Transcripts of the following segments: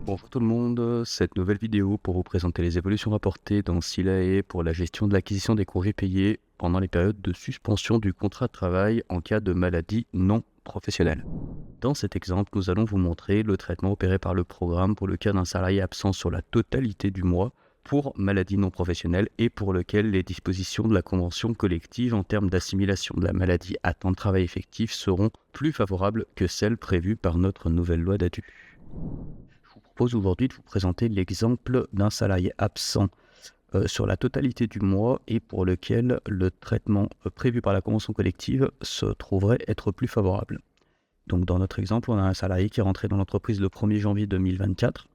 Bonjour tout le monde, cette nouvelle vidéo pour vous présenter les évolutions rapportées dans SILAE pour la gestion de l'acquisition des congés payés pendant les périodes de suspension du contrat de travail en cas de maladie non professionnelle. Dans cet exemple, nous allons vous montrer le traitement opéré par le programme pour le cas d'un salarié absent sur la totalité du mois pour maladie non professionnelle et pour lequel les dispositions de la convention collective en termes d'assimilation de la maladie à temps de travail effectif seront plus favorables que celles prévues par notre nouvelle loi d'ADU. Je vous propose aujourd'hui de vous présenter l'exemple d'un salarié absent sur la totalité du mois et pour lequel le traitement prévu par la convention collective se trouverait être plus favorable. Donc dans notre exemple, on a un salarié qui est rentré dans l'entreprise le 1er janvier 2024,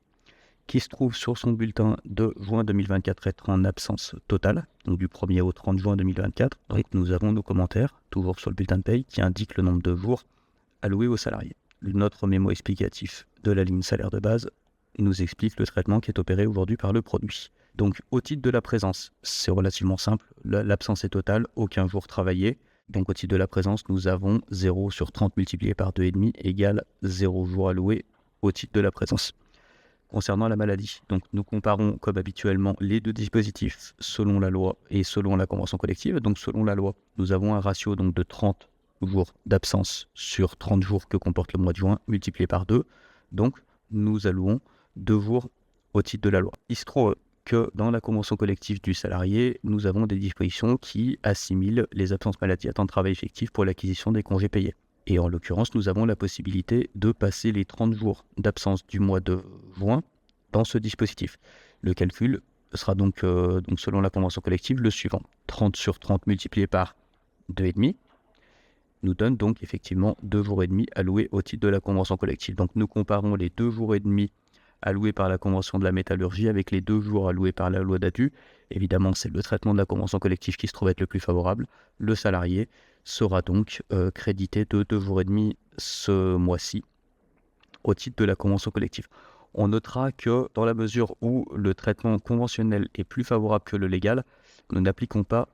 qui se trouve sur son bulletin de juin 2024 être en absence totale, donc du 1er au 30 juin 2024. Donc nous avons nos commentaires, toujours sur le bulletin de paye, qui indiquent le nombre de jours alloués au salarié. Notre mémo explicatif de la ligne salaire de base nous explique le traitement qui est opéré aujourd'hui par le produit. Donc au titre de la présence, c'est relativement simple, l'absence est totale, aucun jour travaillé. Donc au titre de la présence, nous avons 0 sur 30 multiplié par 2,5 égale 0 jours alloués au titre de la présence. Concernant la maladie, donc nous comparons comme habituellement les deux dispositifs selon la loi et selon la convention collective. Donc selon la loi, nous avons un ratio donc, de 30 jours d'absence sur 30 jours que comporte le mois de juin multiplié par 2. Donc nous allouons 2 jours au titre de la loi. Il se trouve que dans la convention collective du salarié, nous avons des dispositions qui assimilent les absences maladie à temps de travail effectif pour l'acquisition des congés payés. Et en l'occurrence, nous avons la possibilité de passer les 30 jours d'absence du mois de juin dans ce dispositif. Le calcul sera donc selon la convention collective le suivant. 30 sur 30 multiplié par 2,5 nous donne donc effectivement 2 jours et demi alloués au titre de la convention collective. Donc nous comparons les 2 jours et demi alloués par la convention de la métallurgie avec les 2 jours alloués par la loi d'ADU. Évidemment, c'est le traitement de la convention collective qui se trouve être le plus favorable. Le salarié sera donc crédité de 2 jours et demi ce mois-ci au titre de la convention collective. On notera que dans la mesure où le traitement conventionnel est plus favorable que le légal, nous n'appliquons pas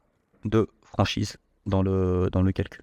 de franchise dans le calcul.